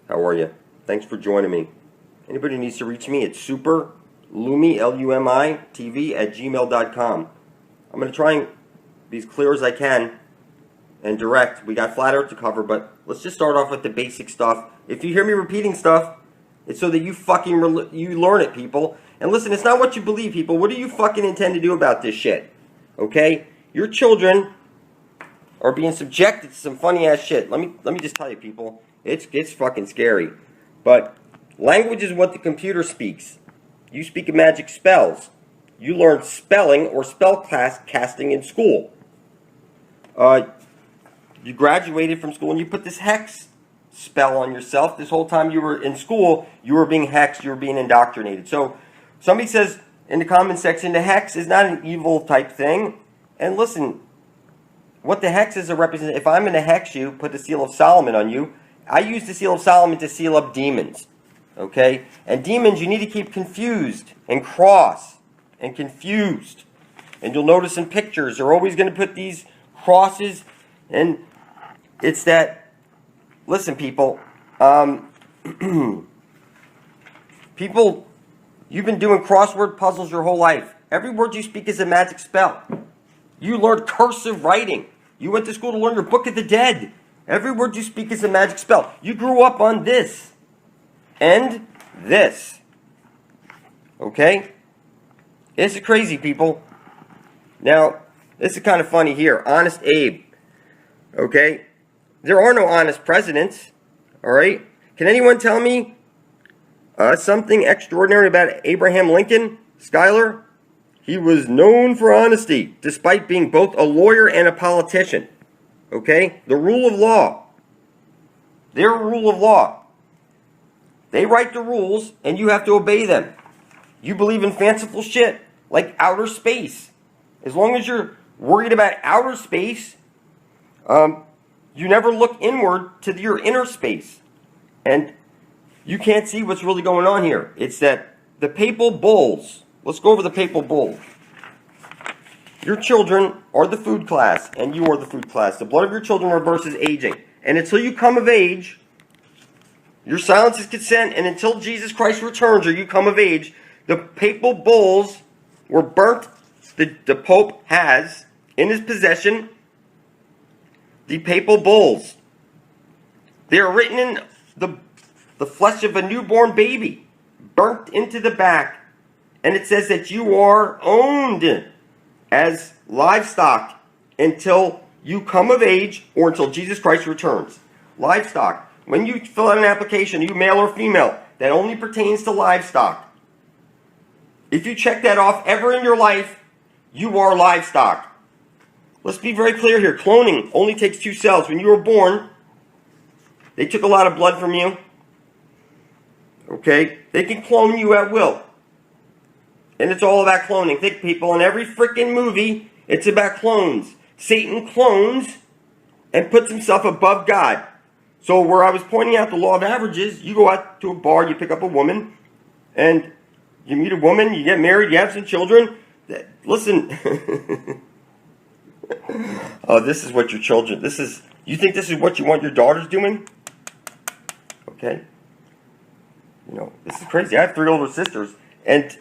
How are you? Thanks for joining me. Anybody who needs to reach me, it's superlumi, L-U-M-I, TV at gmail.com. I'm going to try and be as clear as I can and direct. We got flat earth to cover, but let's just start off with the basic stuff. If you hear me repeating stuff, it's so that you fucking you learn it, people. And listen, it's not what you believe, people. What do you fucking intend to do about this shit? Okay? Your children are being subjected to some funny ass shit. Let me just tell you, people. It's fucking scary. But language is what the computer speaks. You speak magic spells. You learn spelling or spell casting in school. You graduated from school and you put this hex spell on yourself. This whole time you were in school, you were being hexed, you were being indoctrinated. So somebody says in the comment section, the hex is not an evil type thing. And listen, what the hex is a representative. If I'm going to hex you, put the seal of Solomon on you, I use the seal of Solomon to seal up demons. Okay? And demons you need to keep confused and cross and confused. And you'll notice in pictures, they're always going to put these crosses, and it's that, listen people, people, you've been doing crossword puzzles your whole life. Every word you speak is a magic spell. You learned cursive writing. You went to school to learn your Book of the Dead. Every word you speak is a magic spell. You grew up on this and this. Okay? This is crazy, people. Now, this is kind of funny here. Honest Abe. Okay? There are no honest presidents. Alright? Can anyone tell me something extraordinary about Abraham Lincoln, Schuyler? He was known for honesty, despite being both a lawyer and a politician. Okay? The rule of law. Their rule of law. They write the rules, and you have to obey them. You believe in fanciful shit, like outer space. As long as you're worried about outer space, you never look inward to your inner space. And you can't see what's really going on here. It's that the papal bulls. Let's go over the papal bull. Your children are the food class, and you are the food class. The blood of your children reverses aging. And until you come of age, your silence is consent, and until Jesus Christ returns or you come of age, the papal bulls were burnt. The Pope has in his possession the papal bulls. They are written in the flesh of a newborn baby, burnt into the back. And it says that you are owned as livestock until you come of age or until Jesus Christ returns. Livestock. When you fill out an application, you male or female, that only pertains to livestock. If you check that off ever in your life, you are livestock. Let's be very clear here. Cloning only takes 2 cells. When you were born, they took a lot of blood from you. Okay? They can clone you at will. And it's all about cloning. Think, people, in every freaking movie, it's about clones. Satan clones and puts himself above God. So where I was pointing out the law of averages, you go out to a bar, you pick up a woman, and you meet a woman, you get married, you have some children. Listen. Oh, this is what your children, you think this is what you want your daughters doing? Okay. You know, this is crazy. I have 3 older sisters, and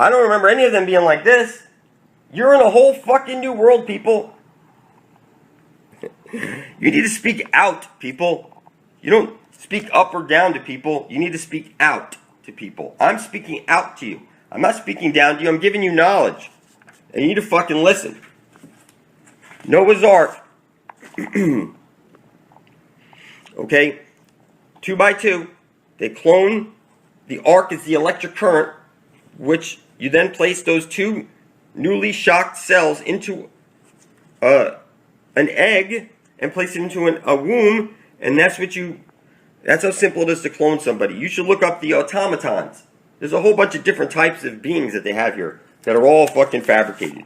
I don't remember any of them being like this. You're in a whole fucking new world, people. You need to speak out, people. You don't speak up or down to people. You need to speak out to people. I'm speaking out to you. I'm not speaking down to you. I'm giving you knowledge. And you need to fucking listen. Noah's Ark. Okay? 2 by 2. They clone. The ark is the electric current, which you then place those 2 newly shocked cells into an egg and place it into a womb, and that's how simple it is to clone somebody. You should look up the automatons. There's a whole bunch of different types of beings that they have here that are all fucking fabricated.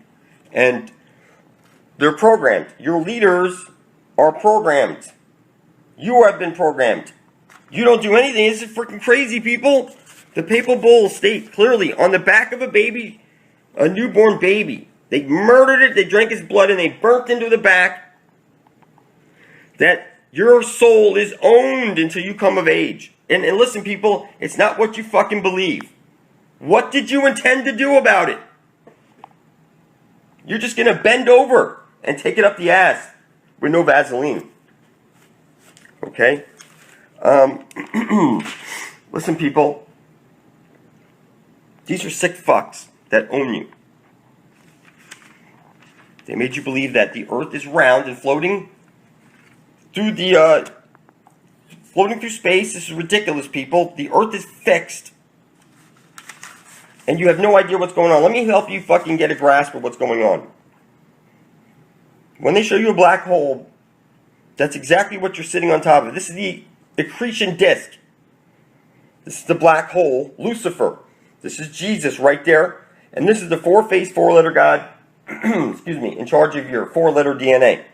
And they're programmed. Your leaders are programmed. You have been programmed. You don't do anything. This is freaking crazy, people. The papal bulls state clearly on the back of a baby, a newborn baby. They murdered it, they drank his blood, and they burnt into the back that Your soul is owned until you come of age. And listen, people, it's not what you fucking believe. What did you intend to do about it? You're just going to bend over and take it up the ass with no Vaseline. Okay? Listen, people. These are sick fucks that own you. They made you believe that the earth is round and floating through space. This is ridiculous, people. The earth is fixed. And you have no idea what's going on. Let me help you fucking get a grasp of what's going on. When they show you a black hole, that's exactly what you're sitting on top of. This is the accretion disk. This is the black hole, Lucifer. This is Jesus right there. And this is the four-faced, four-letter God, excuse me, in charge of your four-letter DNA.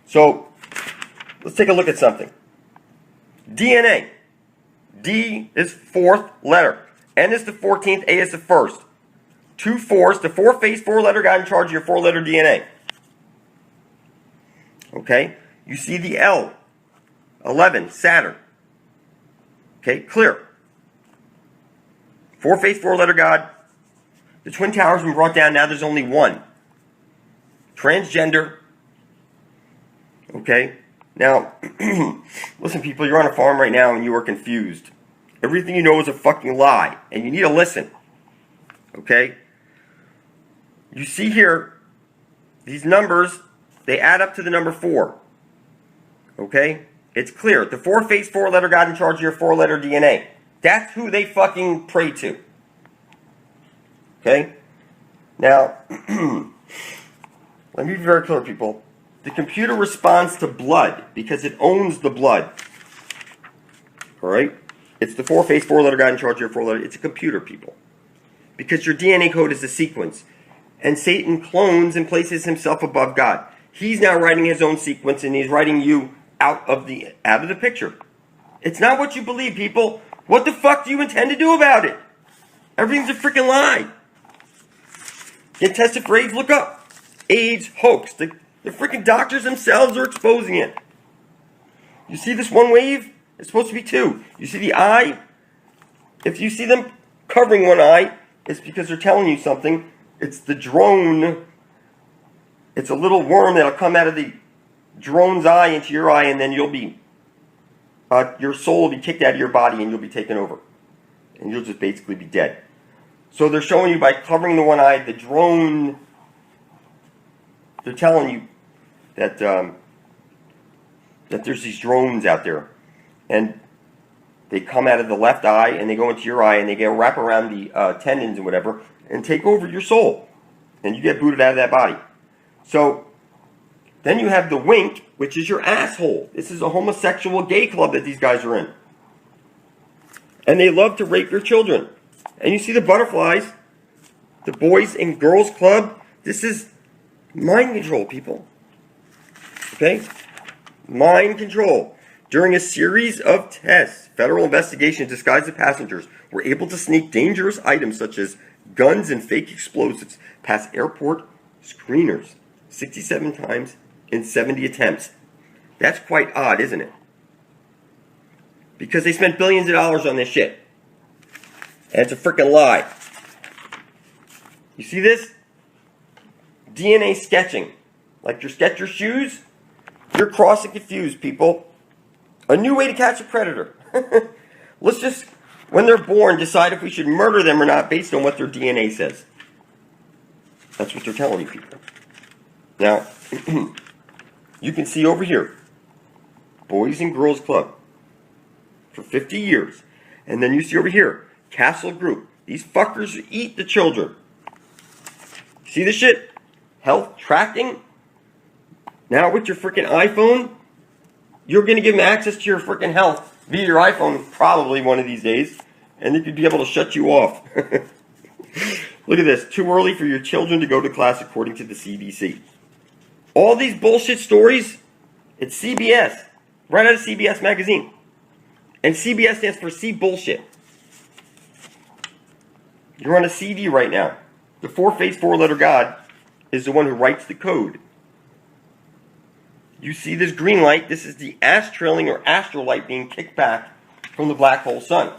So, let's take a look at something. DNA. D is fourth letter. N is the 14th, A is the first. 2 4s, the four-faced, four-letter God in charge of your four-letter DNA. Okay? You see the L. 11, Saturn. Okay, clear. Four-faced, four-letter God. The Twin Towers have been brought down. Now there's only one. Transgender. Okay? Now, listen, people, you're on a farm right now and you are confused. Everything you know is a fucking lie. And you need to listen. Okay? You see here, these numbers, they add up to the number 4. Okay? It's clear. The four-faced, four-letter God in charge of your four-letter DNA. That's who they fucking pray to. Okay? Now, let me be very clear, people. The computer responds to blood because it owns the blood. Alright? It's the four-faced, four-letter God in charge of your four-letter. It's a computer, people. Because your DNA code is a sequence. And Satan clones and places himself above God. He's now writing his own sequence and he's writing you out of the picture. It's not what you believe, people. What the fuck do you intend to do about it? Everything's a freaking lie. Get tested for AIDS? Look up. AIDS hoax. The freaking doctors themselves are exposing it. You see this one wave? It's supposed to be 2. You see the eye? If you see them covering one eye, it's because they're telling you something. It's the drone. It's a little worm that'll come out of the drone's eye into your eye, and then you'll be, your soul will be kicked out of your body, and you'll be taken over. And you'll just basically be dead. So they're showing you by covering the one eye, the drone, they're telling you that, that there's these drones out there. And they come out of the left eye, and they go into your eye, and they wrap around the tendons and whatever, and take over your soul. And you get booted out of that body. So, then you have the wink, which is your asshole. This is a homosexual gay club that these guys are in. And they love to rape your children. And you see the butterflies, the boys and girls club. This is mind control, people. Okay? Mind control. During a series of tests, federal investigations disguised as passengers were able to sneak dangerous items such as guns and fake explosives past airport screeners 67 times in 70 attempts. That's quite odd, isn't it? Because they spent billions of dollars on this shit. And it's a freaking lie. You see this? DNA sketching. Like you sketch your shoes, you're cross and confused, people. A new way to catch a predator. Let's just, when they're born, decide if we should murder them or not based on what their DNA says. That's what they're telling you, people. Now, you can see over here, Boys and Girls Club for 50 years. And then you see over here, Castle Group. These fuckers eat the children. See this shit? Health tracking. Now with your freaking iPhone, you're going to give them access to your freaking health via your iPhone probably one of these days. And they could be able to shut you off. Look at this. Too early for your children to go to class according to the CBC. All these bullshit stories, it's CBS. Right out of CBS magazine. And CBS stands for C bullshit. You're on a CD right now. The four-faced, four-letter God is the one who writes the code. You see this green light, this is the astrailing or astral light being kicked back from the black hole sun.